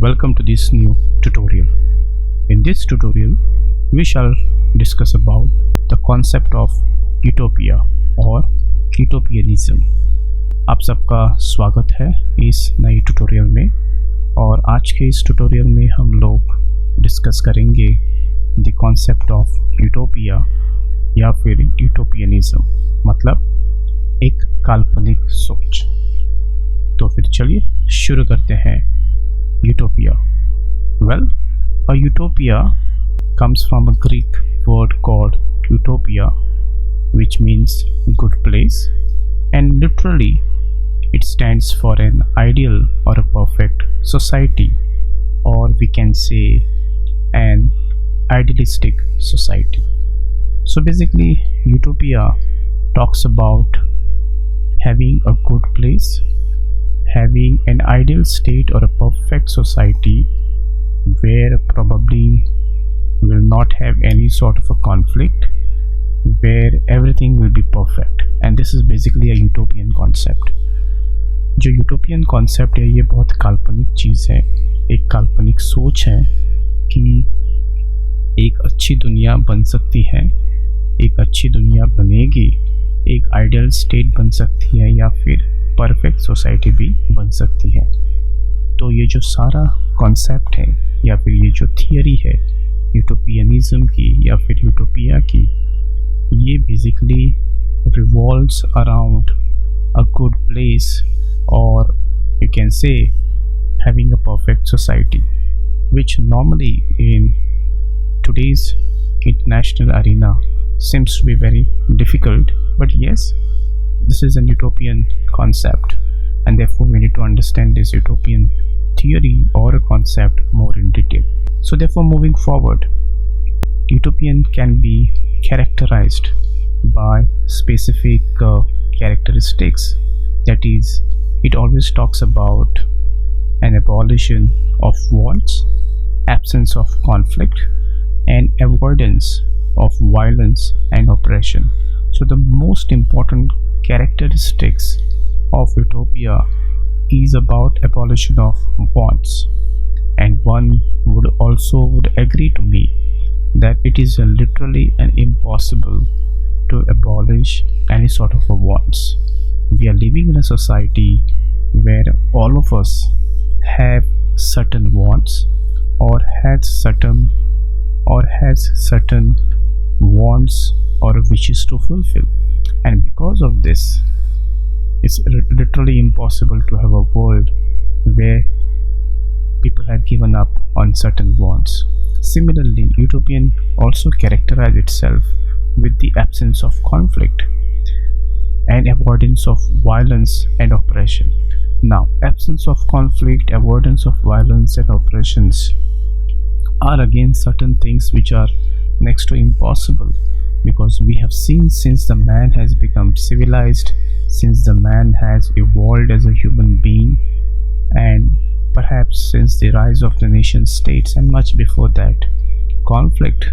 welcome to this new tutorial. In this tutorial, we shall discuss about the concept of utopia or utopianism. आप सबका स्वागत है इस नई ट्यूटोरियल में और आज के इस ट्यूटोरियल में हम लोग डिस्कस करेंगे द कॉन्सेप्ट ऑफ यूटोपिया या फिर यूटोपियनिज्म, मतलब एक काल्पनिक सोच। तो फिर चलिए शुरू करते हैं। Utopia, well, a utopia comes from a Greek word called utopia, which means good place, and literally it stands for an ideal or a perfect society, or we can say an idealistic society. So basically utopia talks about having a good place, having an ideal state or a perfect society where probably will not have any sort of a conflict, where everything will be perfect, and this is basically a utopian concept. जो utopian concept है ये बहुत काल्पनिक चीज़ है, एक काल्पनिक सोच है कि एक अच्छी दुनिया बन सकती है, एक अच्छी दुनिया बनेगी, एक आइडियल स्टेट बन सकती है या फिर परफेक्ट सोसाइटी भी बन सकती है। तो ये जो सारा कॉन्सेप्ट है या फिर ये जो थियरी है यूटोपियनिज्म की या फिर यूटोपिया की, ये basically revolves around a good place और you can say having a perfect society, which normally in today's international arena seems to be very difficult, but yes, this is an utopian concept, and therefore we need to understand this utopian theory or a concept more in detail. So therefore, moving forward, utopian can be characterized by specific characteristics. That is, it always talks about an abolition of wants, absence of conflict, and avoidance of violence and oppression. So the most important characteristics of utopia is about abolition of wants, and one would agree to me that it is literally impossible to abolish any sort of a wants. We are living in a society where all of us have certain wants or has certain wants or wishes to fulfill, and because of this it's literally impossible to have a world where people have given up on certain wants. Similarly, utopian also characterizes itself with the absence of conflict and avoidance of violence and oppression. Now, absence of conflict, avoidance of violence and oppressions are again certain things which are next to impossible, because we have seen since the man has become civilized, since the man has evolved as a human being, and perhaps since the rise of the nation states and much before that, conflict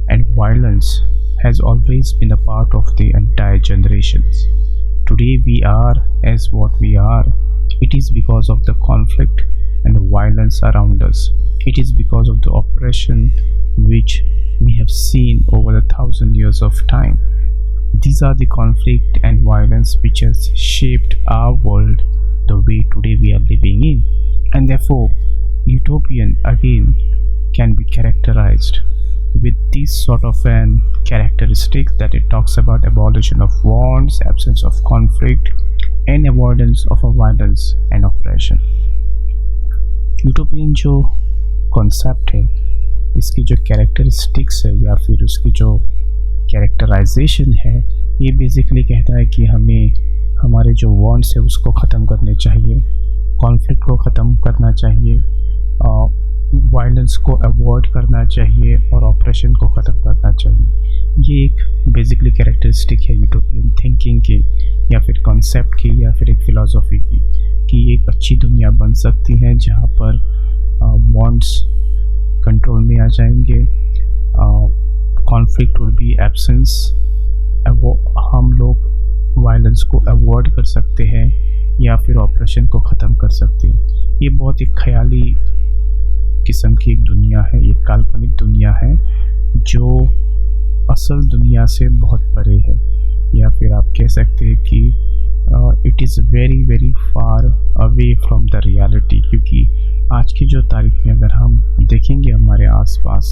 and violence has always been a part of the entire generations. Today we are as what we are. It is because of the conflict and the violence around us. It is because of the oppression which we have seen over the 1,000 years of time. These are the conflict and violence which has shaped our world the way today we are living in, and therefore utopian again can be characterized with this sort of an characteristic that it talks about abolition of wants, absence of conflict, and avoidance of violence and oppression. Utopian जो concept है, इसकी जो characteristics है या फिर उसकी जो characterisation है, ये बेसिकली कहता है कि हमें हमारे जो वांट्स है उसको ख़त्म करने चाहिए, कॉन्फ्लिक्ट को ख़त्म करना चाहिए, वायलेंस को अवॉइड करना चाहिए और ऑपरेशन को ख़त्म करना चाहिए। ये एक बेसिकली कैरेक्टरिस्टिक है यूटोपियन थिंकिंग की या फिर कॉन्सेप्ट की या फिर एक फ़िलासफ़ी की, कि एक अच्छी दुनिया बन सकती है जहाँ पर वांट्स कंट्रोल में आ जाएंगे, कॉन्फ्लिक्ट वुड बी एब्सेंस, वो हम लोग वायलेंस को अवॉइड कर सकते हैं या फिर ऑपरेशन को ख़त्म कर सकते हैं। ये बहुत एक ख्याली किस्म की एक दुनिया है, एक काल्पनिक दुनिया है जो असल दुनिया से बहुत परे है, या फिर आप कह सकते हैं कि it is very very far away from the reality. क्योंकि आज की जो तारीख में अगर हम देखेंगे हमारे आसपास,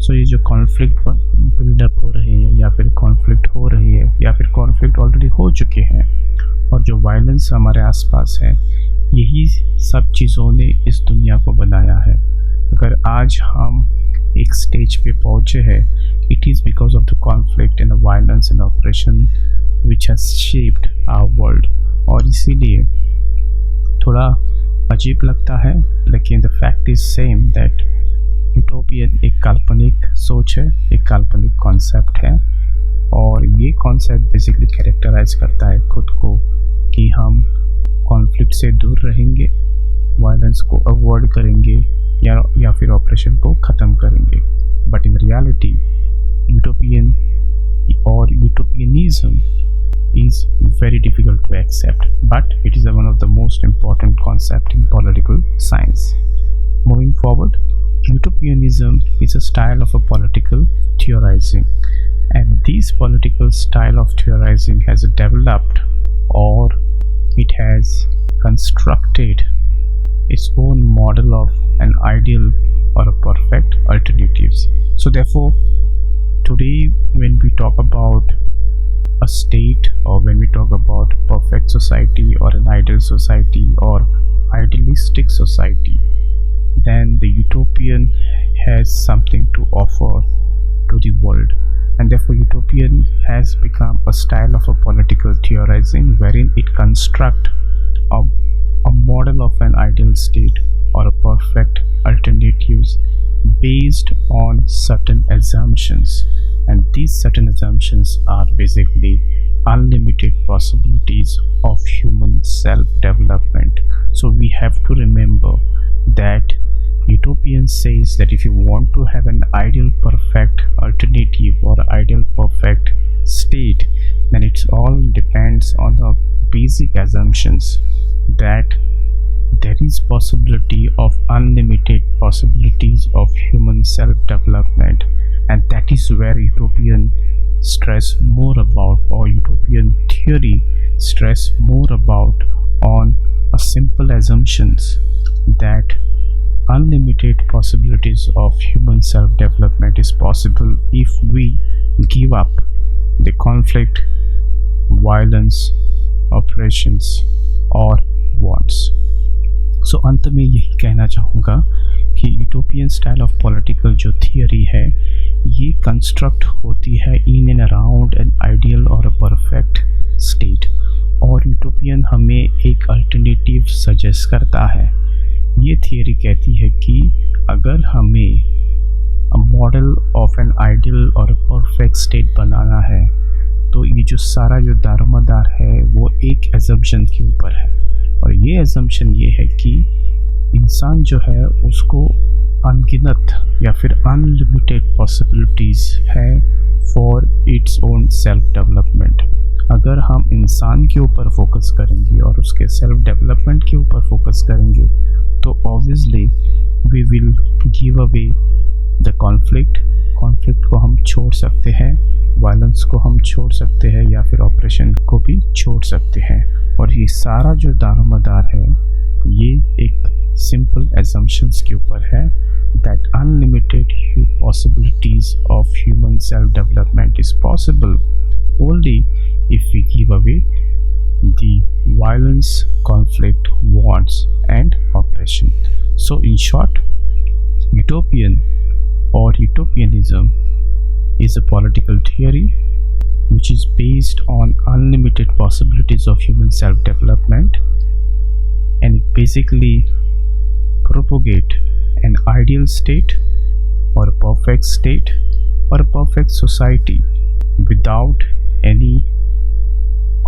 सो ये जो कॉन्फ्लिक्ट बिल्डअप हो रहे हैं, या फिर कॉन्फ्लिक्ट हो रही है, या फिर कॉन्फ्लिक्ट ऑलरेडी हो चुके हैं, और जो वायलेंस हमारे आसपास है, यही सब चीज़ों ने इस दुनिया को बनाया है। अगर आज हम एक स्टेज पे पहुँचे हैं, it is because of the conflict and violence and oppression which has shaped our world. और इसीलिए थोड़ा अजीब लगता है, लेकिन the fact is same that utopian एक काल्पनिक सोच है, एक काल्पनिक कॉन्सेप्ट है, और ये कॉन्सेप्ट बेसिकली कैरेक्टराइज करता है खुद को कि हम कॉन्फ्लिक्ट से दूर रहेंगे, वायलेंस को अवॉइड करेंगे, या फिर ऑपरेशन को ख़त्म करेंगे। बट इन रियलिटी यूटोपियन और यूटोपियनिज्म is very difficult to accept, but it is one of the most important concept in political science. Moving forward, utopianism is a style of a political theorizing, and this political style of theorizing has developed, or it has constructed its own model of an ideal or a perfect alternatives. So therefore, today when we talk about a state, or when we talk about perfect society or an ideal society or idealistic society, then the utopian has something to offer to the world, and therefore utopian has become a style of a political theorizing wherein it construct a model of an ideal state or a perfect alternatives based on certain assumptions. And these certain assumptions are basically unlimited possibilities of human self-development. So we have to remember that utopian says that if you want to have an ideal perfect alternative or ideal perfect state, then it's all depends on the basic assumptions that there is possibility of unlimited possibilities of human self-development. And that is where utopian stress more about, or utopian theory stress more about, on a simple assumptions that unlimited possibilities of human self-development is possible if we give up the conflict, violence, operations or wants. सो अंत में यही कहना चाहूँगा कि utopian style of political जो theory है, ये construct होती है in and around an ideal और अ परफेक्ट स्टेट, और यूटोपियन हमें एक अल्टरनेटिव सजेस्ट करता है। ये थियरी कहती है कि अगर हमें a model of an ideal और अ परफेक्ट स्टेट बनाना है, तो ये जो सारा जो दारोमदार है वो एक एजम्पशन के ऊपर है, और ये एजम्पशन ये है कि इंसान जो है उसको अनगिनत या फिर अनलिमिटेड पॉसिबिलिटीज़ है for its own self development. अगर हम इंसान के ऊपर फोकस करेंगे और उसके सेल्फ डेवलपमेंट के ऊपर फोकस करेंगे, तो obviously we will give away the conflict को हम छोड़ सकते हैं, वायलेंस को हम छोड़ सकते हैं, या फिर ऑपरेशन को भी छोड़ सकते हैं। और ये सारा जो दारोमदार है ये एक सिंपल एजम्पशंस के ऊपर है that unlimited possibilities of human self development is possible only if we give away the violence, conflict, wants and oppression. So in short, utopian or utopianism is a political theory which is based on unlimited possibilities of human self-development, and it basically propagate an ideal state or a perfect state or a perfect society without any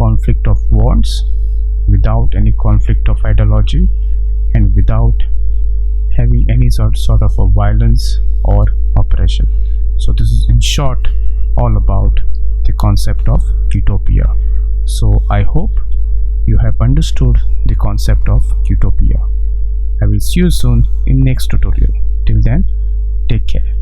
conflict of wants, without any conflict of ideology, and without having any sort of a violence or oppression. So this is in short all about the concept of utopia. So I hope you have understood the concept of utopia. will see you soon in next tutorial. Till then, take care.